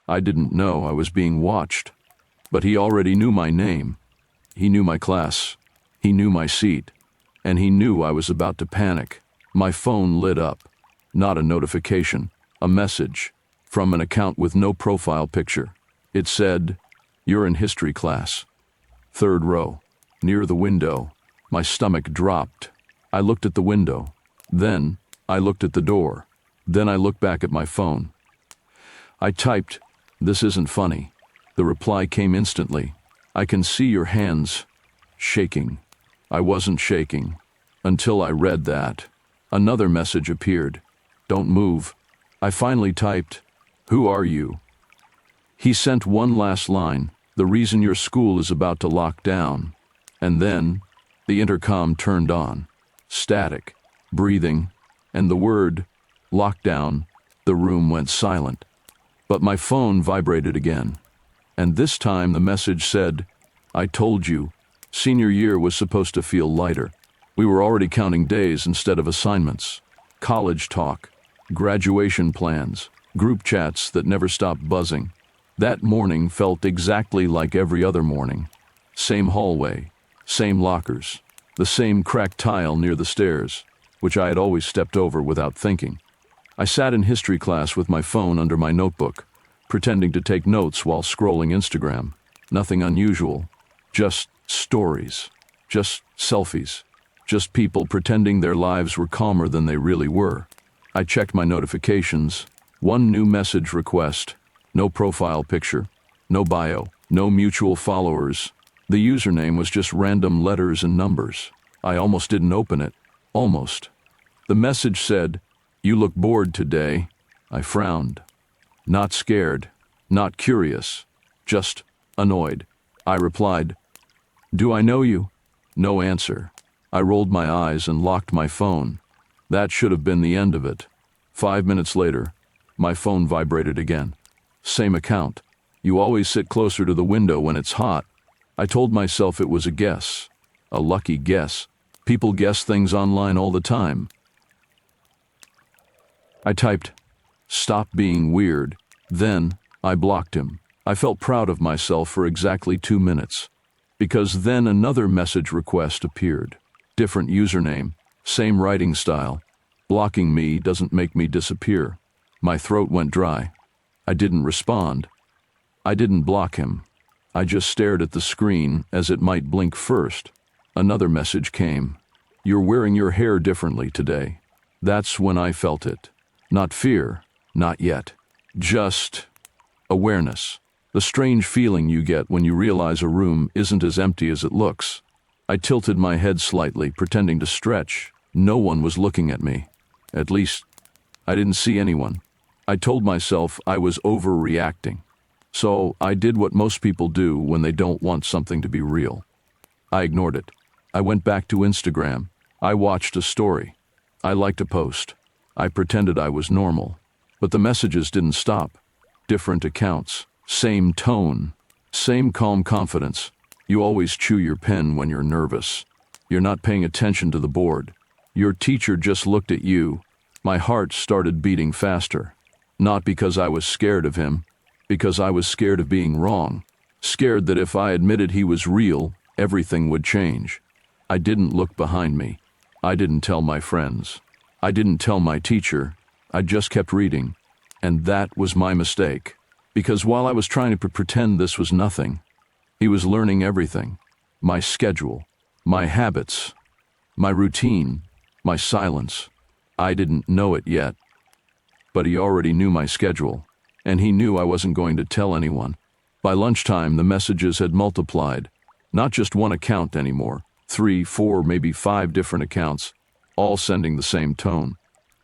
I didn't know I was being watched, but he already knew my name. He knew my class. He knew my seat. And he knew I was about to panic. My phone lit up. Not a notification, a message from an account with no profile picture. It said, "You're in history class. Third row, near the window." My stomach dropped. I looked at the window. Then I looked at the door. Then I looked back at my phone. I typed, "This isn't funny." The reply came instantly. "I can see your hands shaking." I wasn't shaking until I read that. Another message appeared. "Don't move." I finally typed, "Who are you?" He sent one last line, "The reason your school is about to lock down." And then the intercom turned on. Static, breathing, and the word lockdown. The room went silent. But my phone vibrated again. And this time the message said, "I told you, senior year was supposed to feel lighter." We were already counting days instead of assignments. College talk, graduation plans, group chats that never stopped buzzing. That morning felt exactly like every other morning. Same hallway, same lockers, the same cracked tile near the stairs, which I had always stepped over without thinking. I sat in history class with my phone under my notebook, pretending to take notes while scrolling Instagram. Nothing unusual, just stories, just selfies, just people pretending their lives were calmer than they really were. I checked my notifications. One new message request. No profile picture, no bio, no mutual followers. The username was just random letters and numbers. I almost didn't open it. Almost. The message said, "You look bored today." I frowned. Not scared, not curious, just annoyed. I replied, "Do I know you?" No answer. I rolled my eyes and locked my phone. That should have been the end of it. 5 minutes later, my phone vibrated again. Same account. "You always sit closer to the window when it's hot." I told myself it was a guess. A lucky guess. People guess things online all the time. I typed, "Stop being weird." Then I blocked him. I felt proud of myself for exactly 2 minutes. Because then another message request appeared. Different username, same writing style. Blocking me doesn't make me disappear. My throat went dry. I didn't respond. I didn't block him. I just stared at the screen as it might blink first. Another message came. "You're wearing your hair differently today." That's when I felt it. Not fear, not yet. Just awareness. The strange feeling you get when you realize a room isn't as empty as it looks. I tilted my head slightly, pretending to stretch. No one was looking at me. At least, I didn't see anyone. I told myself I was overreacting. So I did what most people do when they don't want something to be real. I ignored it. I went back to Instagram. I watched a story. I liked a post. I pretended I was normal. But the messages didn't stop. Different accounts. Same tone. Same calm confidence. "You always chew your pen when you're nervous. You're not paying attention to the board. Your teacher just looked at you." My heart started beating faster. Not because I was scared of him, because I was scared of being wrong. Scared that if I admitted he was real, everything would change. I didn't look behind me. I didn't tell my friends. I didn't tell my teacher. I just kept reading. And that was my mistake. Because while I was trying to pretend this was nothing, he was learning everything. My schedule, my habits, my routine, my silence. I didn't know it yet. But he already knew my schedule, and he knew I wasn't going to tell anyone. By lunchtime, the messages had multiplied. Not just one account anymore. 3, 4, maybe 5 different accounts, all sending the same tone.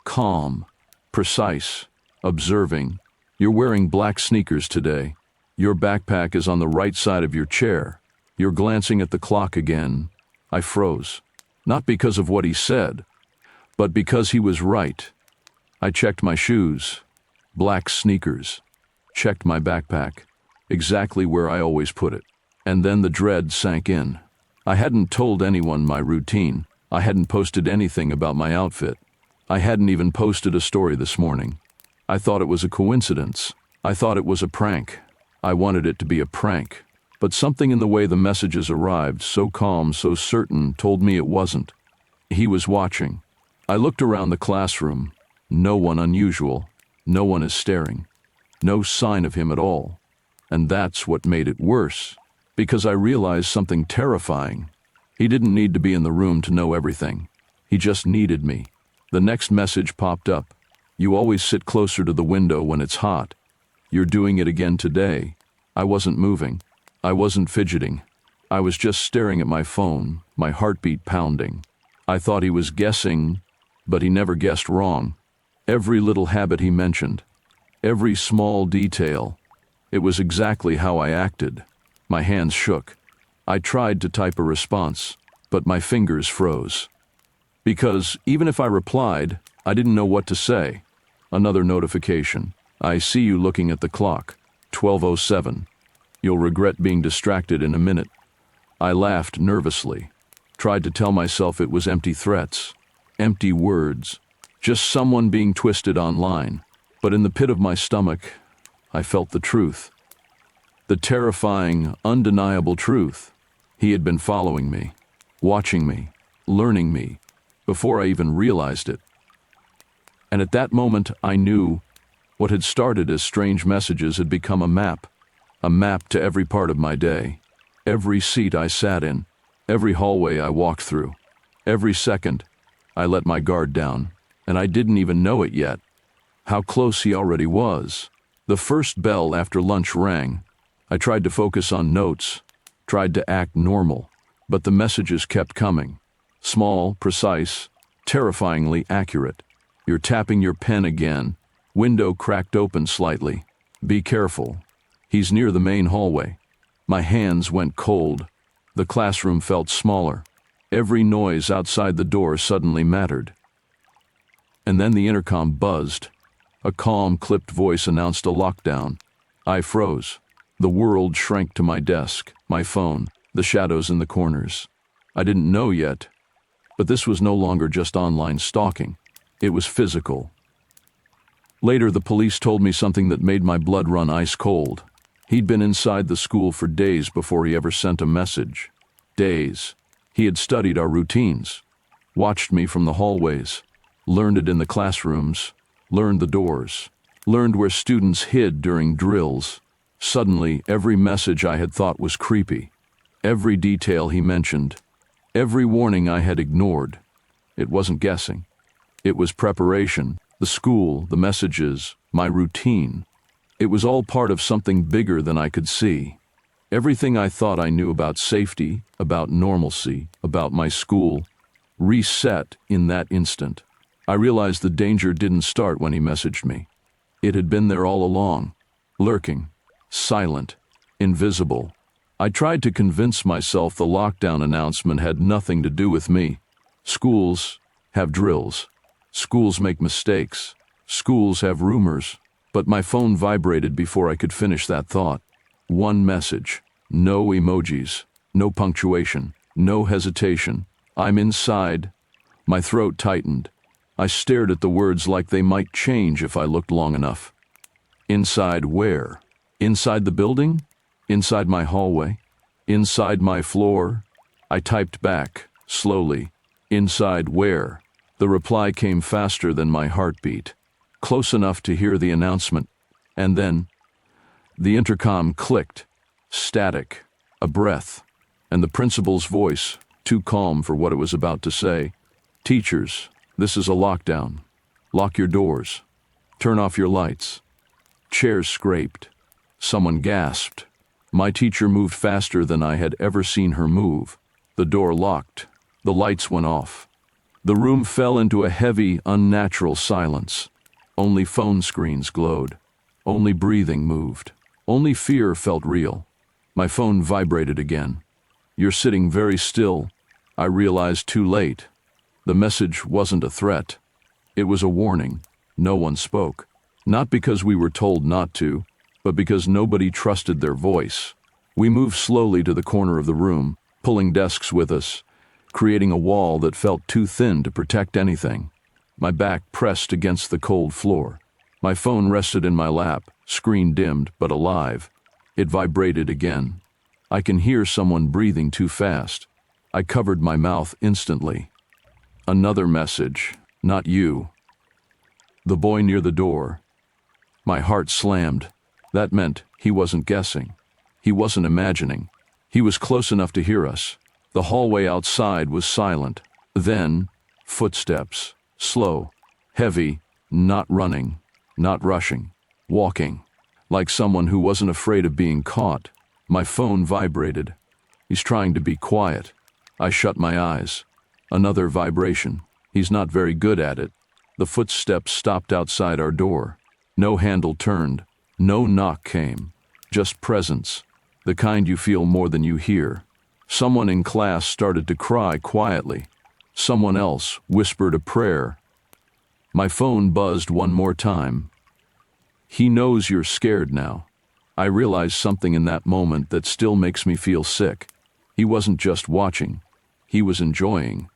Calm, precise, observing. "You're wearing black sneakers today. Your backpack is on the right side of your chair. You're glancing at the clock again." I froze. Not because of what he said, but because he was right. I checked my shoes. Black sneakers. Checked my backpack. Exactly where I always put it. And then the dread sank in. I hadn't told anyone my routine. I hadn't posted anything about my outfit. I hadn't even posted a story this morning. I thought it was a coincidence. I thought it was a prank. I wanted it to be a prank. But something in the way the messages arrived, so calm, so certain, told me it wasn't. He was watching. I looked around the classroom. No one unusual. No one is staring. No sign of him at all. And that's what made it worse, because I realized something terrifying. He didn't need to be in the room to know everything. He just needed me. The next message popped up. You always sit closer to the window when it's hot. You're doing it again today. I wasn't moving. I wasn't fidgeting. I was just staring at my phone, my heartbeat pounding. I thought he was guessing, but he never guessed wrong. Every little habit he mentioned, every small detail, it was exactly how I acted. My hands shook. I tried to type a response, but my fingers froze. Because even if I replied, I didn't know what to say. Another notification. I see you looking at the clock. 12:07. You'll regret being distracted in a minute. I laughed nervously. Tried to tell myself it was empty threats, empty words, just someone being twisted online. But in the pit of my stomach, I felt the truth. The terrifying, undeniable truth. He had been following me, watching me, learning me, before I even realized it. And at that moment, I knew what had started as strange messages had become a map to every part of my day, every seat I sat in, every hallway I walked through, every second I let my guard down, and I didn't even know it yet. How close he already was. The first bell after lunch rang. I tried to focus on notes, tried to act normal, but the messages kept coming. Small, precise, terrifyingly accurate. You're tapping your pen again. Window cracked open slightly. Be careful. He's near the main hallway. My hands went cold. The classroom felt smaller. Every noise outside the door suddenly mattered. And then the intercom buzzed. A calm, clipped voice announced a lockdown. I froze. The world shrank to my desk, my phone, the shadows in the corners. I didn't know yet, but this was no longer just online stalking. It was physical. Later, the police told me something that made my blood run ice cold. He'd been inside the school for days before he ever sent a message. Days. He had studied our routines, watched me from the hallways, learned it in the classrooms, learned the doors, learned where students hid during drills. Suddenly, every message I had thought was creepy, every detail he mentioned, every warning I had ignored. It wasn't guessing. It was preparation, the school, the messages, my routine. It was all part of something bigger than I could see. Everything I thought I knew about safety, about normalcy, about my school, reset in that instant. I realized the danger didn't start when he messaged me. It had been there all along, lurking, silent, invisible. I tried to convince myself the lockdown announcement had nothing to do with me. Schools have drills. Schools make mistakes. Schools have rumors. But my phone vibrated before I could finish that thought. One message. No emojis. No punctuation. No hesitation. I'm inside. My throat tightened. I stared at the words like they might change if I looked long enough. Inside where? Inside the building? Inside my hallway? Inside my floor? I typed back, slowly. Inside where? The reply came faster than my heartbeat, close enough to hear the announcement. And then, the intercom clicked, static, a breath, and the principal's voice, too calm for what it was about to say. Teachers, this is a lockdown. Lock your doors. Turn off your lights. Chairs scraped. Someone gasped. My teacher moved faster than I had ever seen her move. The door locked. The lights went off. The room fell into a heavy, unnatural silence. Only phone screens glowed. Only breathing moved. Only fear felt real. My phone vibrated again. You're sitting very still. I realized too late. The message wasn't a threat. It was a warning. No one spoke. Not because we were told not to, but because nobody trusted their voice. We moved slowly to the corner of the room, pulling desks with us, creating a wall that felt too thin to protect anything. My back pressed against the cold floor. My phone rested in my lap, Screen dimmed, but alive. It vibrated again. I can hear someone breathing too fast. I covered my mouth instantly. Another message. Not you. The boy near the door. My heart slammed. That meant he wasn't guessing. He wasn't imagining. He was close enough to hear us. The hallway outside was silent. Then, footsteps. Slow. Heavy. Not running. Not rushing. Walking. Like someone who wasn't afraid of being caught. My phone vibrated. He's trying to be quiet. I shut my eyes. Another vibration. He's not very good at it. The footsteps stopped outside our door. No handle turned. No knock came. Just presence. The kind you feel more than you hear. Someone in class started to cry quietly. Someone else whispered a prayer. My phone buzzed one more time. He knows you're scared now. I realized something in that moment that still makes me feel sick. He wasn't just watching. He was enjoying.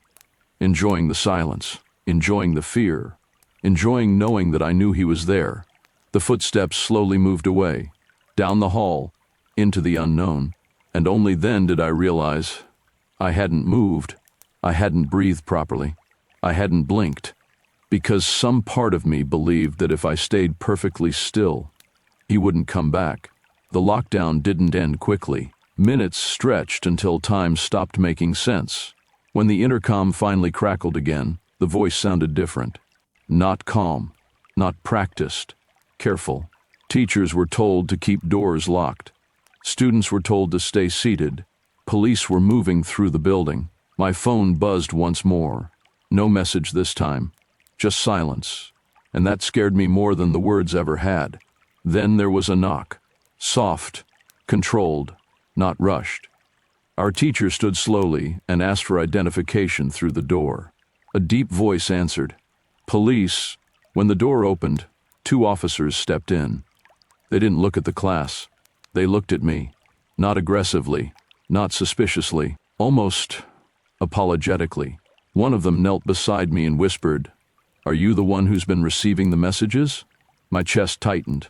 Enjoying the silence. Enjoying the fear. Enjoying knowing that I knew he was there. The footsteps slowly moved away. Down the hall. Into the unknown. And only then did I realize I hadn't moved. I hadn't breathed properly. I hadn't blinked. Because some part of me believed that if I stayed perfectly still, he wouldn't come back. The lockdown didn't end quickly. Minutes stretched until time stopped making sense. When the intercom finally crackled again, the voice sounded different. Not calm. Not practiced. Careful. Teachers were told to keep doors locked. Students were told to stay seated. Police were moving through the building. My phone buzzed once more. No message this time. Just silence. And that scared me more than the words ever had. Then there was a knock. Soft. Controlled. Not rushed. Our teacher stood slowly and asked for identification through the door. A deep voice answered. Police. When the door opened, 2 officers stepped in. They didn't look at the class. They looked at me. Not aggressively. Not suspiciously. Almost apologetically. One of them knelt beside me and whispered, Are you the one who's been receiving the messages? My chest tightened.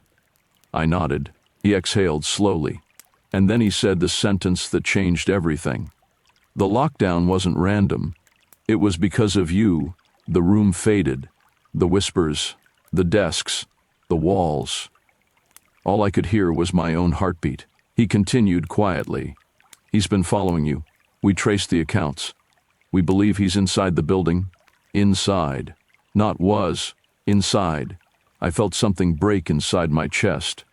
I nodded. He exhaled slowly. And then he said the sentence that changed everything. The lockdown wasn't random. It was because of you. The room faded. The whispers. The desks. The walls. All I could hear was my own heartbeat. He continued quietly. He's been following you. We traced the accounts. We believe he's inside the building. Inside. Not was. Inside. I felt something break inside my chest.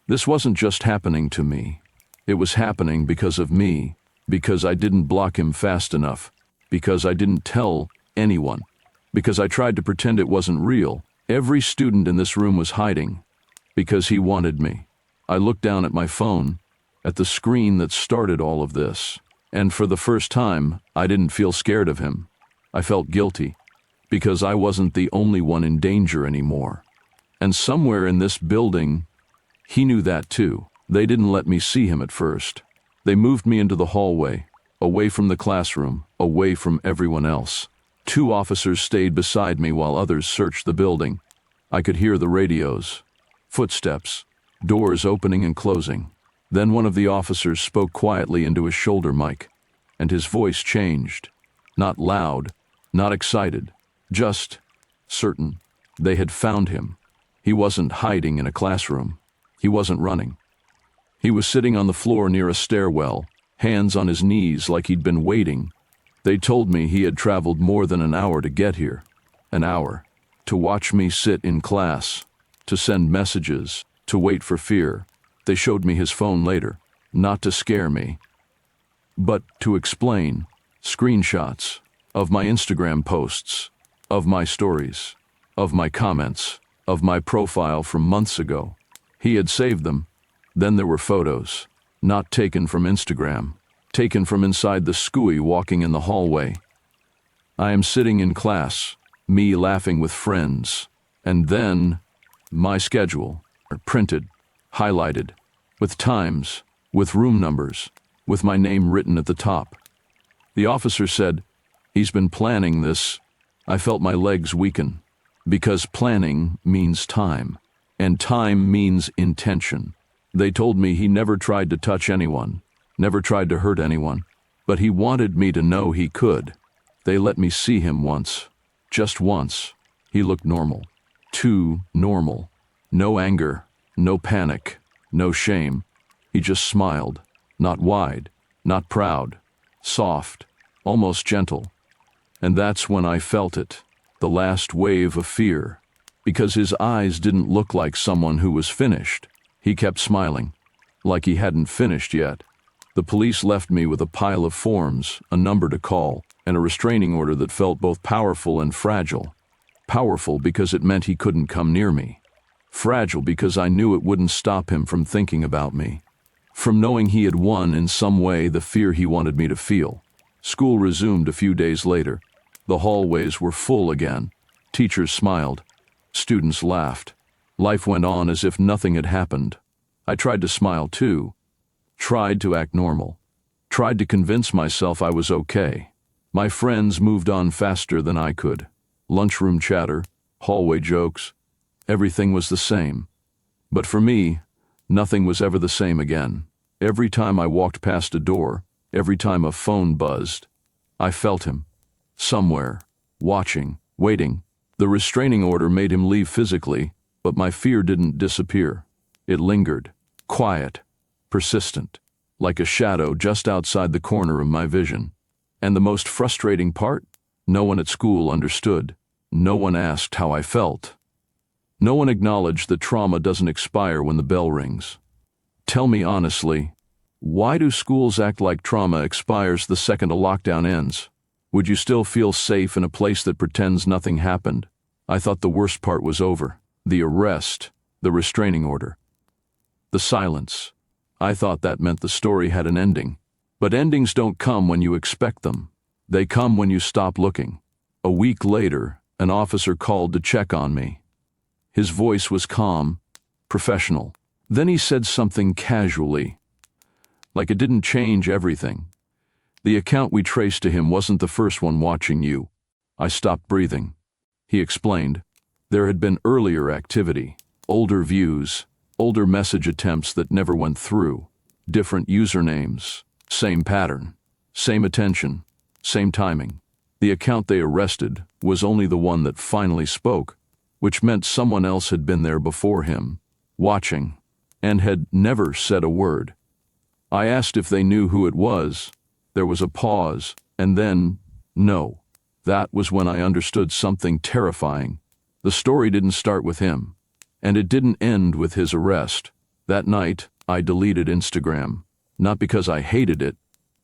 This wasn't just happening to me. It was happening because of me. Because I didn't block him fast enough. Because I didn't tell anyone. Because I tried to pretend it wasn't real. Every student in this room was hiding. Because he wanted me. I looked down at my phone, at the screen that started all of this. And for the first time, I didn't feel scared of him. I felt guilty. Because I wasn't the only one in danger anymore. And somewhere in this building, he knew that too. They didn't let me see him at first. They moved me into the hallway, away from the classroom, away from everyone else. 2 officers stayed beside me while others searched the building. I could hear the radios. Footsteps. Doors opening and closing. Then one of the officers spoke quietly into his shoulder mic, and his voice changed. Not loud, not excited, just certain. They had found him. He wasn't hiding in a classroom. He wasn't running. He was sitting on the floor near a stairwell, hands on his knees like he'd been waiting. They told me he had traveled more than an hour to get here. An hour. To watch me sit in class. To send messages. To wait for fear. They showed me his phone later. Not to scare me, but to explain. Screenshots. Of my Instagram posts. Of my stories. Of my comments. Of my profile from months ago. He had saved them. Then there were photos. Not taken from Instagram. Taken from inside the SCUI walking in the hallway. I am sitting in class, me laughing with friends, and then my schedule, printed, highlighted, with times, with room numbers, with my name written at the top. The officer said, "He's been planning this." I felt my legs weaken, because planning means time. And time means intention. They told me he never tried to touch anyone, never tried to hurt anyone, but he wanted me to know he could. They let me see him once, just once. He looked normal, too normal. No anger, no panic, no shame. He just smiled, not wide, not proud, soft, almost gentle. And that's when I felt it, the last wave of fear, because his eyes didn't look like someone who was finished. He kept smiling, like he hadn't finished yet. The police left me with a pile of forms, a number to call, and a restraining order that felt both powerful and fragile. Powerful because it meant he couldn't come near me. Fragile because I knew it wouldn't stop him from thinking about me, from knowing he had won in some way the fear he wanted me to feel. School resumed a few days later. The hallways were full again. Teachers smiled. Students laughed. Life went on as if nothing had happened. I tried to smile too. Tried to act normal. Tried to convince myself I was okay. My friends moved on faster than I could. Lunchroom chatter, hallway jokes, everything was the same. But for me, nothing was ever the same again. Every time I walked past a door, every time a phone buzzed, I felt him. Somewhere, watching, waiting. The restraining order made him leave physically, but my fear didn't disappear. It lingered, quiet, persistent, like a shadow just outside the corner of my vision. And the most frustrating part? No one at school understood. No one asked how I felt. No one acknowledged that trauma doesn't expire when the bell rings. Tell me honestly, why do schools act like trauma expires the second a lockdown ends? Would you still feel safe in a place that pretends nothing happened? I thought the worst part was over. The arrest, the restraining order, the silence. I thought that meant the story had an ending. But endings don't come when you expect them. They come when you stop looking. A week later, an officer called to check on me. His voice was calm, professional. Then he said something casually, like it didn't change everything. The account we traced to him wasn't the first one watching you. I stopped breathing. He explained. There had been earlier activity, older views, older message attempts that never went through, different usernames, same pattern, same attention, same timing. The account they arrested was only the one that finally spoke, which meant someone else had been there before him, watching, and had never said a word. I asked if they knew who it was. There was a pause, and then, no. That was when I understood something terrifying. The story didn't start with him, and it didn't end with his arrest. That night, I deleted Instagram, not because I hated it,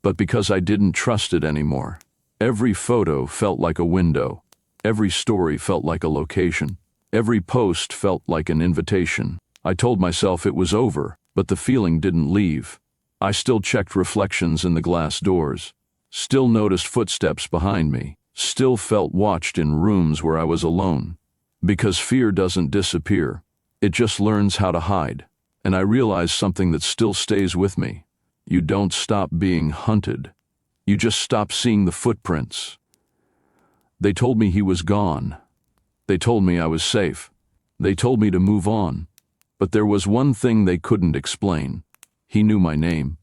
but because I didn't trust it anymore. Every photo felt like a window. Every story felt like a location. Every post felt like an invitation. I told myself it was over, but the feeling didn't leave. I still checked reflections in the glass doors, still noticed footsteps behind me, still felt watched in rooms where I was alone. Because fear doesn't disappear. It just learns how to hide. And I realized something that still stays with me. You don't stop being hunted. You just stop seeing the footprints. They told me he was gone. They told me I was safe. They told me to move on. But there was one thing they couldn't explain. He knew my name.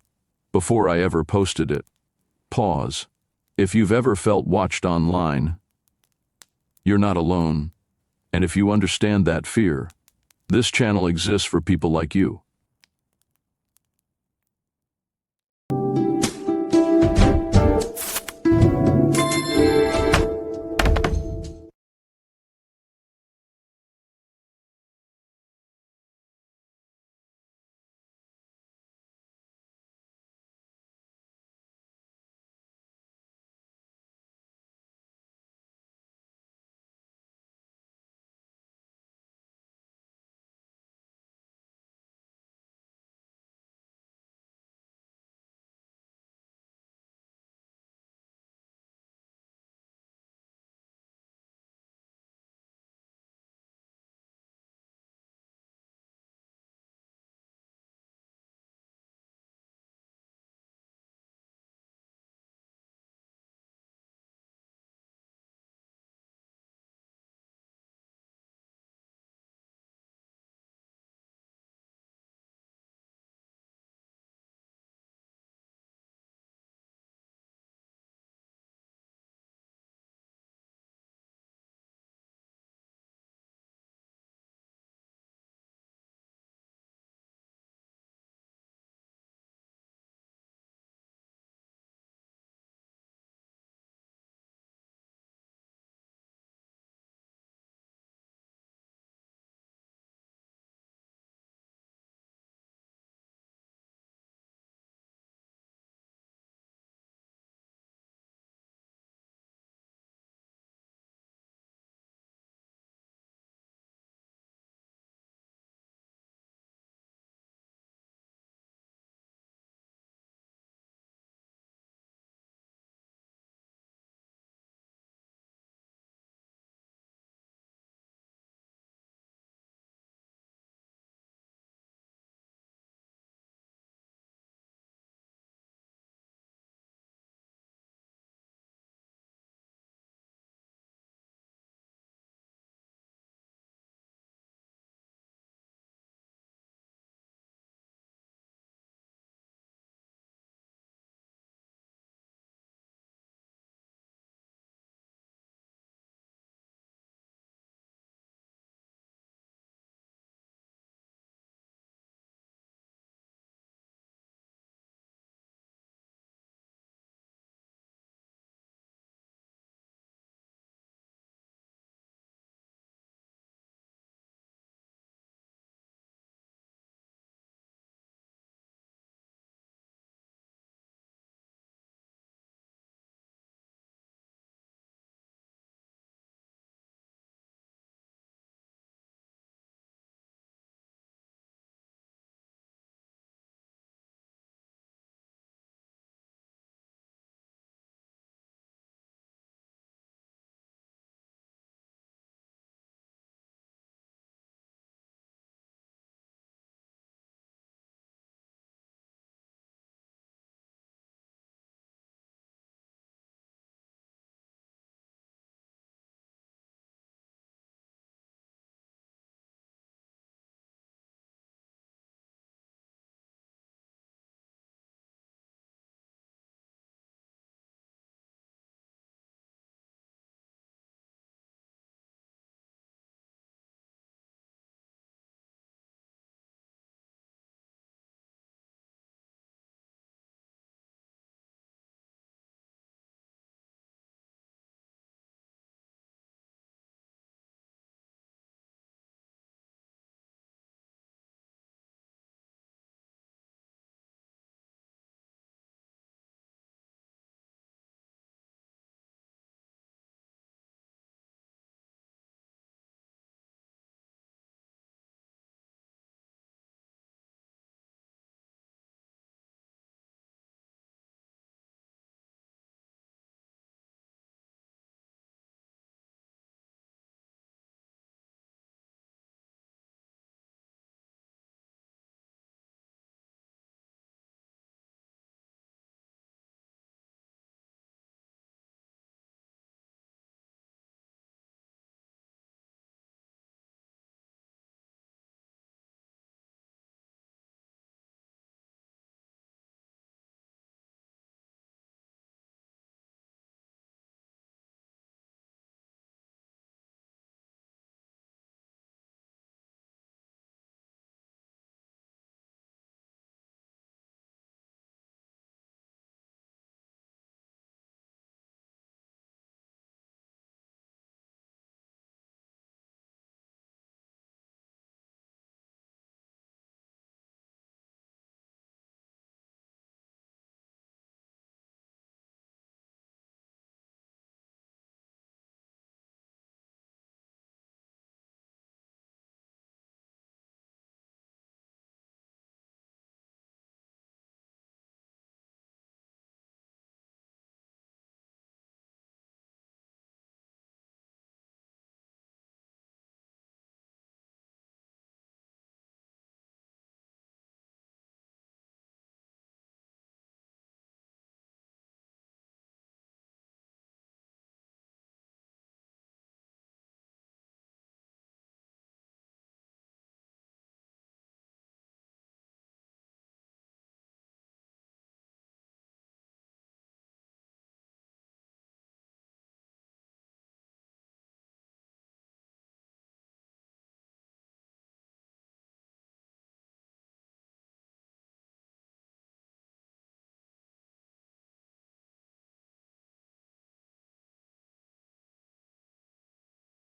Before I ever posted it. Pause. If you've ever felt watched online, you're not alone. And if you understand that fear, this channel exists for people like you.